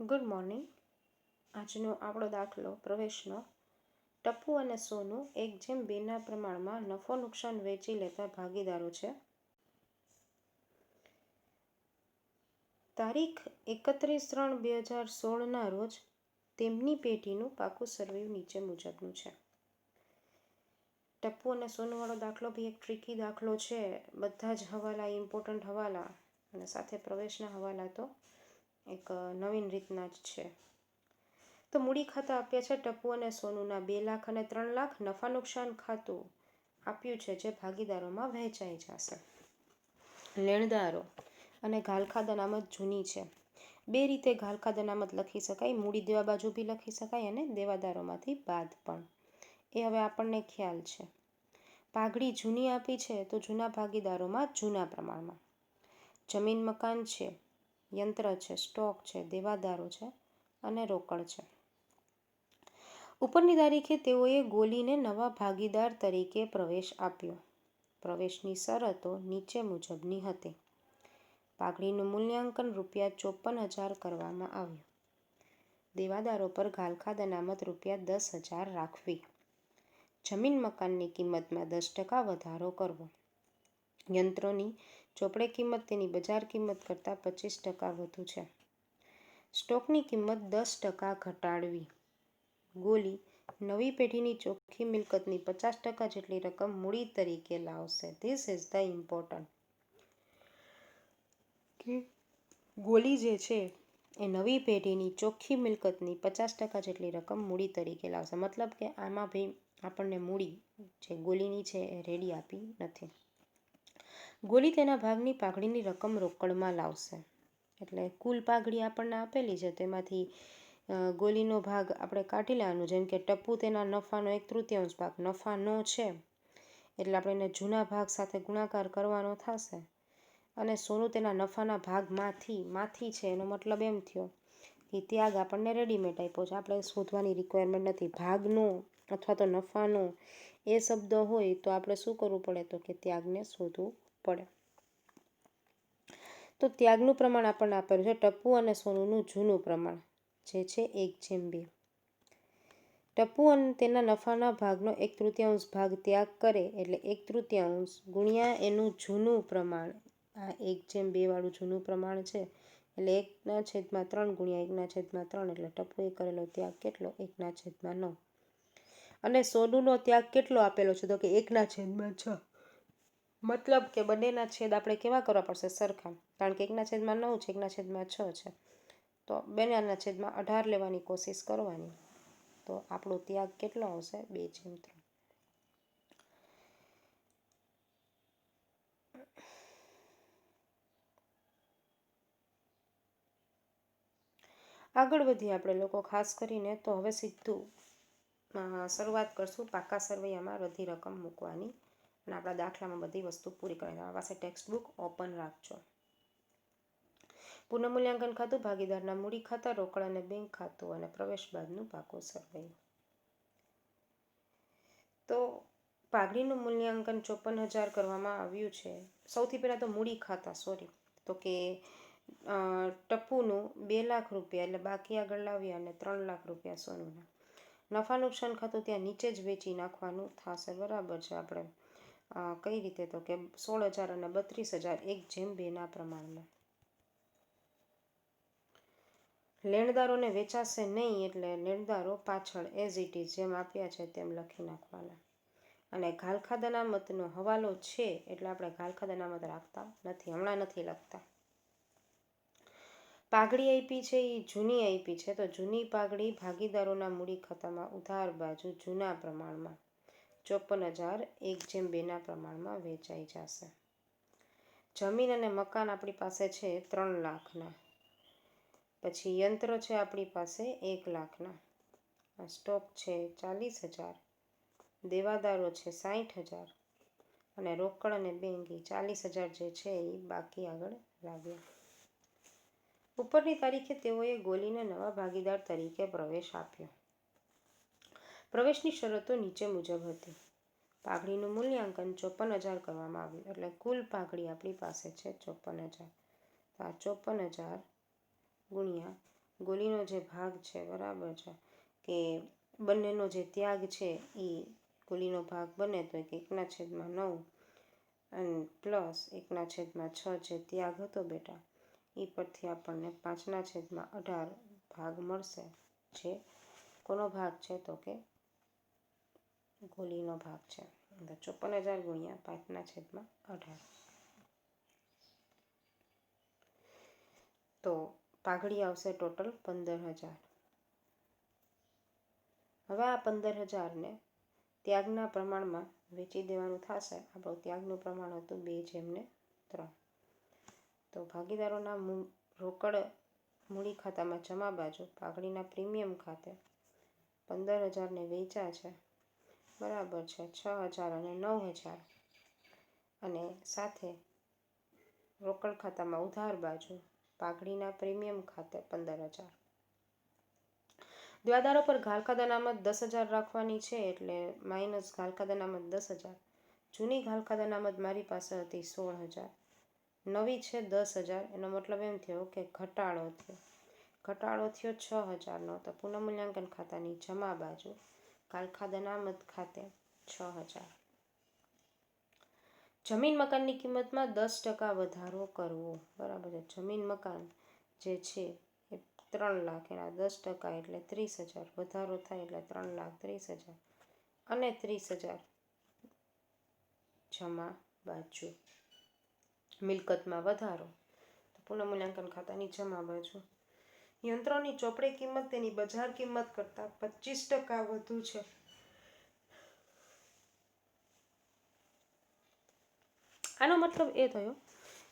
Good morning. આજનો આપણો દાખલો પ્રવેશનો. ટપ્પુ અને સોનું 1:2 પ્રમાણમાં નફો નુકસાન વેચી લેતા ભાગીદારો છે. તારીખ 31/3/2016 રોજ તેમની પેઢીનું પાકું સરવૈયું નીચે મુજબનું છે. ટપ્પુ અને સોનુવાળો દાખલો બી એક ટ્રિકી દાખલો છે. બધા જ હવાલા ઇમ્પોર્ટન્ટ હવાલા અને સાથે પ્રવેશના હવાલા તો એક નવીન રીતના જ છે. તો મૂડી ખાતા આપ્યા છે ટપ્પુ અને સોનુના 2 લાખ અને 3 લાખ. નફા નુકસાન ખાતું આપ્યું છે જે ભાગીદારોમાં વહેંચાઈ જશે. લેણદારો અને ઘાલખાદ અનામત જૂની છે. 2 રીતે ઘાલખાદ અનામત લખી શકાય. મૂડી દેવા બાજુ બી લખી શકાય અને દેવાદારોમાંથી બાદ પણ. એ હવે આપણને ખ્યાલ છે. પાઘડી જૂની આપી છે તો જૂના ભાગીદારોમાં જૂના પ્રમાણમાં. જમીન મકાન છે, યંત્ર છે, સ્ટોક છે, દેવાદારો છે અને રોકડ છે. ઉપરની તારીખે તેઓએ ગોલીને નવા ભાગીદાર તરીકે પ્રવેશ આપ્યો. પ્રવેશની શરતો નીચે મુજબની હતી. પાઘડીનું મૂલ્યાંકન ₹54,000 કરવામાં આવ્યું. દેવાદારો પર ઘાલખાદ અનામત ₹10,000 રાખવી. જમીન મકાનની કિંમતમાં 10% વધારો કરવો. યંત્રોની ચોપડે કિંમત તેની બજાર કિંમત કરતાં 25% વધુ છે. સ્ટોકની કિંમત 10% ઘટાડવી. ગોલી નવી પેઢીની ચોખ્ખી મિલકતની 50% જેટલી રકમ મૂડી તરીકે લાવશે. This is the important. કે ગોલી જે છે એ નવી પેઢીની ચોખ્ખી મિલકતની 50% જેટલી રકમ મૂડી તરીકે લાવશે. મતલબ કે આમાં ભાઈ આપણને મૂડી જે ગોલીની છે એ રેડી આપી નથી. ગોલી તેના ભાગની પાઘડીની રકમ રોકડમાં લાવશે. એટલે કુલ પાઘડી આપણને આપેલી છે તેમાંથી ગોલીનો ભાગ આપણે કાઢી લેવાનો. જેમ કે ટપ્પુ તેના નફાનો 1/3 ભાગ નફાનો છે એટલે આપણે એને જૂના ભાગ સાથે ગુણાકાર કરવાનો થશે. અને સોનું તેના નફાના ભાગમાંથી છે એનો મતલબ એમ થયો કે ત્યાગ આપણને રેડીમેડ આપ્યો છે. આપણે શોધવાની રિક્વાયરમેન્ટ નથી. ભાગનો અથવા તો નફાનો એ શબ્દ હોય તો આપણે શું કરવું પડે તો કે ત્યાગને શોધવું પડે. તો ત્યાગનું પ્રમાણ આપણને આપેલું છે ટપ્પુ અને સોનુનું જૂનું પ્રમાણ જે છે 1:2. ટપ્પુ અને તેના નફાના ભાગનો 1/3 ભાગ ત્યાગ કરે એટલે 1/3 ગુણ્યા એનું જૂનું પ્રમાણ. આ 1:2 વાળું જૂનું પ્રમાણ છે એટલે 1/3 ગુણ્યા 1/3 એટલે ટપ્પુએ કરેલો ત્યાગ કેટલો? 1/9. અને સોનુનો ત્યાગ કેટલો આપેલો છે તો કે 1/6. મતલબ કે બંનેના છેદ આપણે કેવા કરવા પડશે? સરખા. કારણ કે 1/9 છે, 1/6 છે. તો બંનેના છેદમાં 18 લેવાની કોશિશ કરવાની. તો આપણો ત્યાગ કેટલો આવશે? 2/3. આગળ વધીએ આપણે લોકો ખાસ કરીને. તો હવે સીધું શરૂઆત કરશું પાકા સરવૈયામાં બધી રકમ મૂકવાની અને આપણા દાખલામાં બધી વસ્તુ પૂરી કરવાની. તમારી પાસે ટેક્સ્ટ બુક ઓપન રાખજો. પુનઃમૂલ્યાંકન ખાતું, ભાગીદારના મૂડી ખાતા, રોકડ અને બેંક ખાતું અને પ્રવેશ બાદનું પાકું સરવૈયું. તો પાઘડીનું મૂલ્યાંકન 54,000 કરવામાં આવ્યું છે. સૌથી પહેલાં તો મૂડી ખાતા તો કે ટપ્પુનું 2 લાખ રૂપિયા એટલે બાકી આગળ લાવ્યા અને 3 લાખ રૂપિયા સોનુના. નફા નુકસાન ખાતું ત્યાં નીચે જ વેચી નાખવાનું થશે. બરાબર છે. આપણે કઈ રીતે તો કે 16,000 અને 32,000 1:2 પ્રમાણમાં. લેણદારોને વેચાશે નહીં એટલે લેણદારો પાછળ એઝ ઇટ ઇઝ જેમ આપ્યા છે તેમ લખી નાખવાના. અને ઘાલખાદ અનામતનો હવાલો છે એટલે આપણે ઘાલખાદ અનામત રાખતા નથી, હમણાં નથી લખતા. પાઘડી આપી છે એ જૂની આપી છે તો જૂની પાઘડી ભાગીદારોના મૂડી ખાતામાં ઉધાર બાજુ જૂના પ્રમાણમાં 54,000 1:2 પ્રમાણમાં વેચાઈ જશે. જમીન અને મકાન આપણી પાસે છે 3 લાખના. પછી યંત્ર છે આપણી પાસે 1 લાખના. સ્ટોક છે 40,000. દેવાદારો છે 60,000 અને રોકડ અને બેંક 40,000 જે છે એ બાકી આગળ લાવ્યા. ઉપરની તારીખે તેઓએ ગોલીને નવા ભાગીદાર તરીકે પ્રવેશ આપ્યો. પ્રવેશની શરતો નીચે મુજબ હતી. પાઘડીનું મૂલ્યાંકન 54,000 કરવામાં આવ્યું એટલે કુલ પાઘડી આપણી પાસે છે 54,000. તો આ 54,000 ગુણ્યા ગોલીનો જે ભાગ છે બરાબર છે કે બંનેનો જે ત્યાગ છે એ ગોલીનો ભાગ બને તો 1/9 અને પ્લસ 1/6 જે ત્યાગ હતો બેટા એ પરથી આપણને 5/18 ભાગ મળશે, જે કોનો ભાગ છે તો કે ગોલીનો ભાગ છે. 54,000 ગુણ્યા 5/18 તો પાઘડી આવશે ટોટલ 15,000. હવે આ 15,000ને ત્યાગના પ્રમાણમાં વેચી દેવાનું થશે. આપણું ત્યાગનું પ્રમાણ હતું 2:3. તો ભાગીદારોના રોકડ મૂડી ખાતામાં જમા બાજુ પાઘડીના પ્રીમિયમ ખાતે 15,000ને વેચ્યા છે બરાબર છે 6,000 અને 9,000 અને સાથે રોકડ ખાતામાં ઉધાર બાજુ પાઘડીના પ્રીમિયમ ખાતે 15,000. દેવાદારો પર ઘાલખાદ અનામત 10,000 રાખવાની છે એટલે માઇનસ ઘાલખાદ અનામત 10,000. જૂની ઘાલખાદ અનામત મારી પાસે હતી 16,000, નવી છે 10,000. એનો મતલબ એમ થયો કે ઘટાડો થયો 6,000નો. તો પુનઃમૂલ્યાંકન ખાતાની જમા બાજુ ઘાલખાદ અનામત ખાતે 6,000. જમીન મકાનની કિંમતમાં 10% વધારો કરવો બરાબર છે. જમીન મકાન જે છે એ 3 લાખ, એના 10% એટલે 30,000 વધારો થાય એટલે 3,30,000 અને 30,000 જમા બાજુ. મિલકતમાં વધારો તો પુનઃમૂલ્યાંકન ખાતાની જમા બાજુ યંત્રોની ચોપડે કિંમત તેની બજાર કિંમત કરતાં 25% વધુ છે. આનો મતલબ એ થયો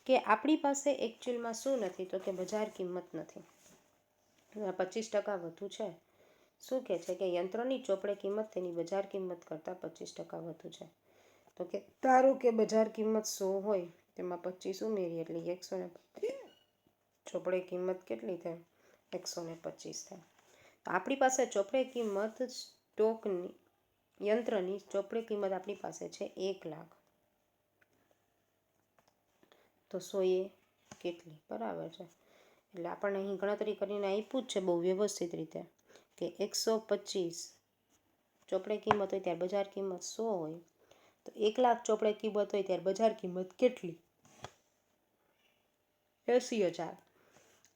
કે આપણી પાસે એકચ્યુઅલમાં શું નથી તો કે બજાર કિંમત નથી. 25% વધુ છે. શું કહે છે કે યંત્રોની ચોપડે કિંમત તેની બજાર કિંમત કરતાં 25% વધુ છે. તો કે ધારો કે બજાર કિંમત 100 હોય તેમાં 25 ઉમેરીએ એટલે 125. ચોપડે કિંમત કેટલી થાય? 125 થાય. તો આપણી પાસે ચોપડે કિંમત સ્ટોકની યંત્રની ચોપડે કિંમત આપણી પાસે છે 1 લાખ. તો 100 કેટલી બરાબર છે. એટલે આપણને અહીં ગણતરી કરીને આપ્યું જ છે બહુ વ્યવસ્થિત રીતે કે 125 ચોપડે કિંમત હોય ત્યારે બજાર કિંમત 100 હોય તો 1 લાખ ચોપડે કિંમત હોય ત્યારે બજાર કિંમત કેટલી? 80,000.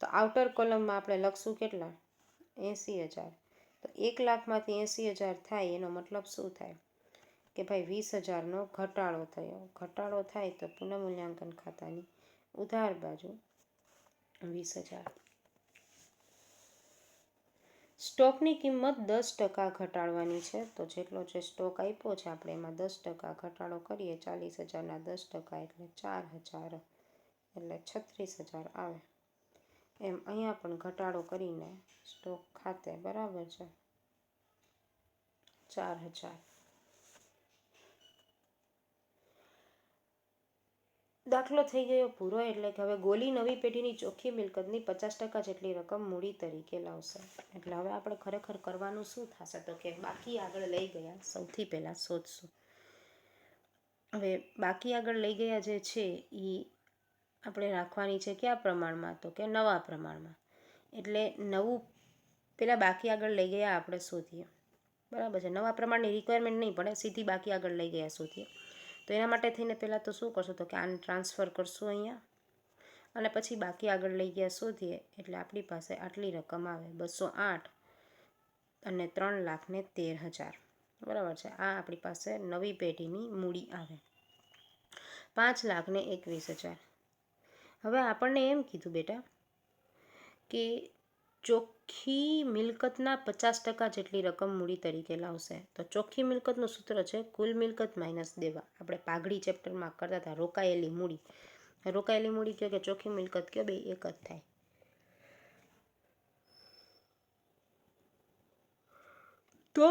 તો આઉટર કોલમમાં આપણે લખશું કેટલા? 80,000. તો 1 લાખમાંથી 80,000 થાય એનો મતલબ શું થાય કે ભાઈ 20,000નો ઘટાડો થયો. ઘટાડો થાય તો પુનઃમૂલ્યાંકન ખાતાની ઉધાર બાજુ 20,000. સ્ટોકની કિંમત 10% ઘટાડવાની છે. તો જેટલો જે સ્ટોક આપ્યો છે આપણે એમાં 10% ઘટાડો કરીએ. 40,000ના 10% એટલે 4,000 એટલે 36,000 આવે. એમ અહીંયા પણ ઘટાડો કરીને સ્ટોક ખાતે બરાબર છે 4,000. દાખલો થઈ ગયો પૂરો. એટલે કે હવે ગોલી નવી પેઢીની ચોખ્ખી મિલકતની 50% જેટલી રકમ મૂડી તરીકે લાવશે. એટલે હવે આપણે ખરેખર કરવાનું શું થશે તો કે બાકી આગળ લઈ ગયા સૌથી પહેલાં શોધશું. હવે બાકી આગળ લઈ ગયા જે છે એ આપણે રાખવાની છે કયા પ્રમાણમાં તો કે નવા પ્રમાણમાં. એટલે નવું પહેલાં બાકી આગળ લઈ ગયા આપણે શોધીએ બરાબર છે. નવા પ્રમાણની રિક્વાયરમેન્ટ નહીં પડે, સીધી બાકી આગળ લઈ ગયા શોધીએ. તો એના માટે થઈને પહેલાં તો શું કરશું તો કે આને ટ્રાન્સફર કરશું અહીંયા અને પછી બાકી આગળ લઈ ગયા શોધીએ એટલે આપણી પાસે આટલી રકમ આવે 208 અને 3,13,000 બરાબર છે. આ આપણી પાસે નવી પેઢીની મૂડી આવે 5,21,000. હવે આપણને એમ કીધું બેટા કે ચોખ્ખી મિલકતના 50% જેટલી રકમ મૂડી તરીકે લાવશે. તો ચોખ્ખી મિલકતનું સૂત્ર છે કુલ મિલકત માઇનસ દેવા. આપણે પાઘડી ચેપ્ટરમાં કરતા હતા રોકાયેલી મૂડી. રોકાયેલી મૂડી કહો કે ચોખ્ખી મિલકત કહો બે એક જ થાય. તો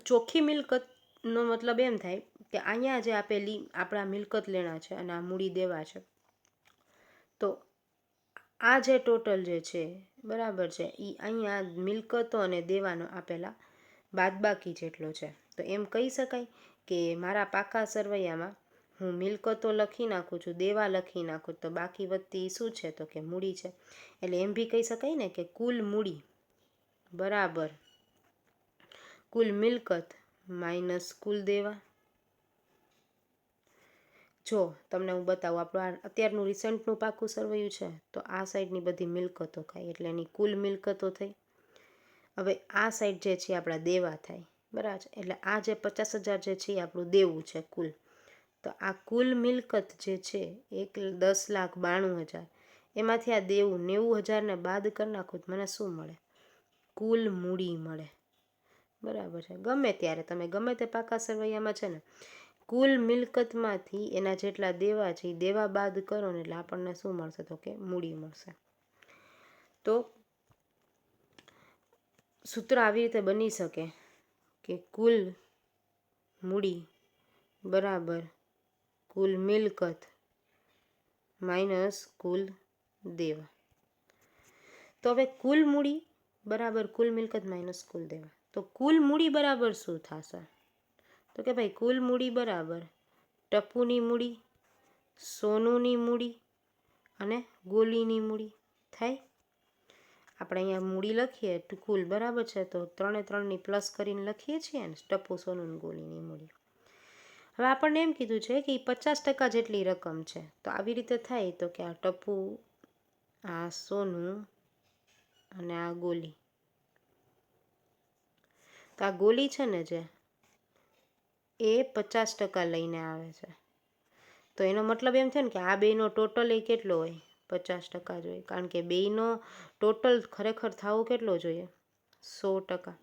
ચોખ્ખી મિલકતનો મતલબ એમ થાય કે અહીંયા જે આપેલી આપણા મિલકત લેણા છે અને આ મૂડી દેવા છે. તો આ જે ટોટલ જે છે બરાબર છે એ અહીંયા મિલકતો અને દેવાનો આપેલા બાદબાકી જેટલો છે. તો એમ કહી શકાય કે મારા પાકા સરવૈયામાં હું મિલકતો લખી નાખું છું, દેવા લખી નાખું, તો બાકી વધતી શું છે? તો કે મૂડી છે. એટલે એમ બી કહી શકાય ને કે કુલ મૂડી બરાબર કુલ મિલકત માઇનસ કુલ દેવા. જો તમને હું બતાવું, આપણું આ અત્યારનું રિસન્ટનું પાકું સરવૈયું છે, તો આ સાઈડની બધી મિલકતો ખાય એટલે એની કુલ મિલકતો થઈ. હવે આ સાઈડ જે છે આપણા દેવા થાય, બરાબર. એટલે આ જે 50,000 જે છે એ આપણું દેવું છે કુલ. તો આ કુલ મિલકત જે છે 10,92,000, એમાંથી આ દેવું 90,000ને બાદ કરી નાખું તો મને શું મળે? કુલ મૂડી મળે, બરાબર છે. ગમે ત્યારે તમે ગમે તે પાકા સરવૈયામાં છે ને, કુલ મિલકતમાંથી એના જેટલા દેવા છે એ દેવા બાદ કરો ને એટલે આપણને શું મળશે? તો કે મૂડી મળશે. તો સૂત્ર આવી રીતે બની શકે કે કુલ મૂડી બરાબર કુલ મિલકત માઇનસ કુલ દેવા. તો હવે કુલ મૂડી બરાબર કુલ મિલકત માઇનસ કુલ દેવા. તો કુલ મૂડી બરાબર શું થશે? તો કે ભાઈ કુલ મૂડી બરાબર ટપુની મૂડી, સોનુની મૂડી અને ગોલીની મૂડી થાય. આપણે અહીંયા મૂડી લખીએ કુલ બરાબર છે, તો 3 પ્લસ કરીને લખીએ છીએ ને, ટપુ, સોનું, ગોલીની મૂડી. હવે આપણને એમ કીધું છે કે 50% જેટલી રકમ છે. તો આવી રીતે થાય તો કે આ ટપુ, આ સોનું અને આ ગોલી. તો આ ગોલી છે ને જે એ 50% લઈને આવે છે. તો એનો મતલબ એમ થયો ને કે આ બેનો ટોટલ એ કેટલો હોય? 50% જોઈએ, કારણ કે બેનો ટોટલ ખરેખર થવો કેટલો જોઈએ? 100%.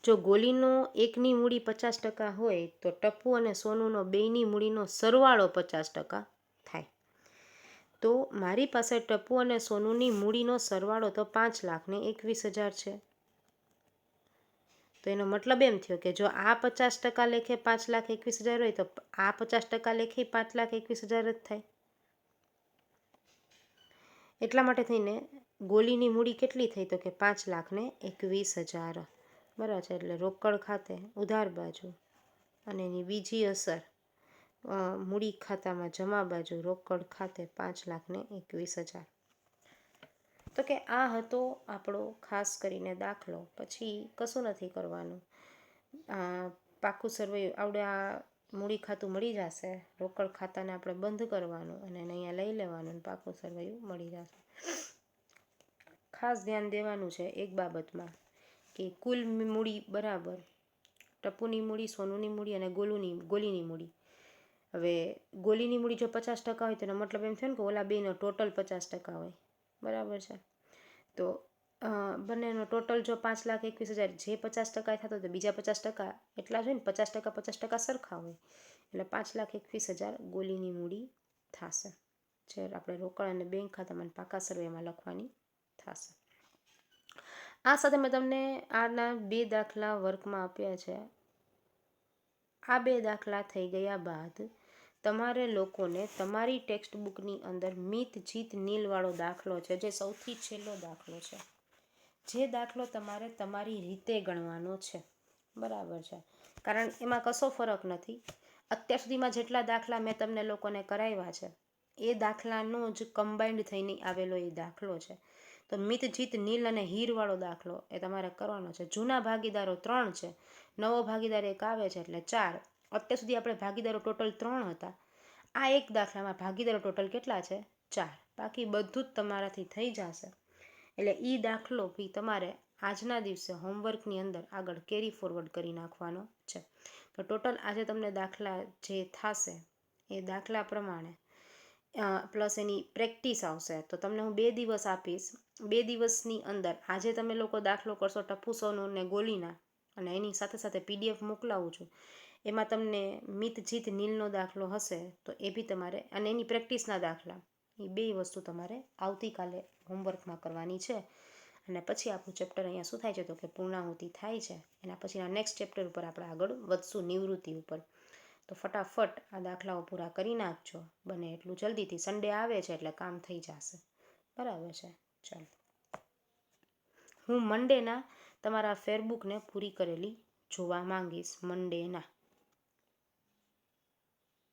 જો ગોલીનો એકની મૂડી 50% હોય તો ટપુ અને સોનુનો બેયની મૂડીનો સરવાળો 50% થાય. તો મારી પાસે ટપુ અને સોનુની મૂડીનો સરવાળો તો 5,21,000 છે. તો એનો મતલબ એમ થયો કે જો આ 50% લેખે 5,21,000 હોય તો આ 50% લેખે 5,21,000 જ થાય. એટલા માટે થઈને ગોલીની મૂડી કેટલી થઈ? તો કે 5,21,000, બરાબર છે. એટલે રોકડ ખાતે ઉધાર બાજુ અને એની બીજી અસર મૂડી ખાતામાં જમા બાજુ રોકડ ખાતે 5,21,000. તો કે આ હતો આપણો ખાસ કરીને દાખલો. પછી કશું નથી કરવાનું. પાકું સરવૈયું આપણે આ મૂડી ખાતું મળી જશે, રોકડ ખાતાને આપણે બંધ કરવાનું અને એને અહીંયા લઈ લેવાનું અને પાકું સરવૈયું મળી જશે. ખાસ ધ્યાન દેવાનું છે એક બાબતમાં કે કુલ મૂડી બરાબર ટપુની મૂડી, સોનુની મૂડી અને ગોલીની મૂડી. હવે ગોલીની મૂડી જો 50% હોય તેનો મતલબ એમ થયો ને કે ઓલા બેનો ટોટલ 50% હોય, બરાબર છે. તો બંનેનો ટોટલ જો 5,21,000 જે 50% થતો તો બીજા 50% એટલા જ હોય ને, 50% સરખા હોય એટલે 5,21,000 ગોલીની મૂડી થશે, જે આપણે રોકડ અને બેંક ખાતામાં પાકા સરવૈયામાં લખવાની થશે. આ સાથે મેં તમને આના 2 દાખલા વર્કમાં આપ્યા છે. આ 2 દાખલા થઈ ગયા બાદ તમારે લોકોને તમારી ટેક્સ્ટ બુકની અંદર મિત જીત નીલવાળો દાખલો છે, જે સૌથી છેલ્લો દાખલો છે. જે દાખલો તમારે તમારી રીતે ગણવાનો છે, બરાબર છે. કારણ એમાં કશો ફરક નથી. અત્યાર સુધીમાં જેટલા દાખલા મેં તમને લોકોને કરાવ્યા છે એ દાખલાનો જ કમ્બાઇન્ડ થઈને આવેલો એ દાખલો છે. તો મિત જીત નીલ અને હીરવાળો દાખલો એ તમારે કરવાનો છે. જૂના ભાગીદારો 3 છે, નવો ભાગીદાર એક આવે છે એટલે 4. અત્યાર સુધી આપણે ભાગીદારો ટોટલ 3 હતા. આ એક દાખલામાં ભાગીદારો ટોટલ કેટલા છે? 4. બાકી બધું જ તમારાથી થઈ જશે. એટલે એ દાખલો બી તમારે આજના દિવસે હોમવર્કની અંદર આગળ કેરી ફોરવર્ડ કરી નાખવાનો છે. તો ટોટલ આજે તમને દાખલા જે થશે એ દાખલા પ્રમાણે પ્લસ એની પ્રેક્ટિસ આવશે. તો તમને હું 2 દિવસ આપીશ. 2 દિવસની અંદર આજે તમે લોકો દાખલો કરશો ટપુ, સોનું ને ગોલીના, અને એની સાથે સાથે PDF મોકલાવું છું. એમાં તમને મિત જીત નીલનો દાખલો હશે તો એ બી તમારે, અને એની પ્રેક્ટિસના દાખલા, એ 2 વસ્તુ તમારે આવતીકાલે હોમવર્કમાં કરવાની છે. અને પછી આપણું ચેપ્ટર અહીંયા શું થાય છે તો કે પૂર્ણાહુતિ થાય છે. એના પછીના નેક્સ્ટ ચેપ્ટર ઉપર આપણે આગળ વધશું, નિવૃત્તિ ઉપર. તો ફટાફટ આ દાખલાઓ પૂરા કરી નાખજો બને એટલું જલ્દીથી. સન્ડે આવે છે એટલે કામ થઈ જશે, બરાબર છે. ચાલો, હું મંડેના તમારા ફેરબુકને પૂરી કરેલી જોવા માંગીશ. મંડેના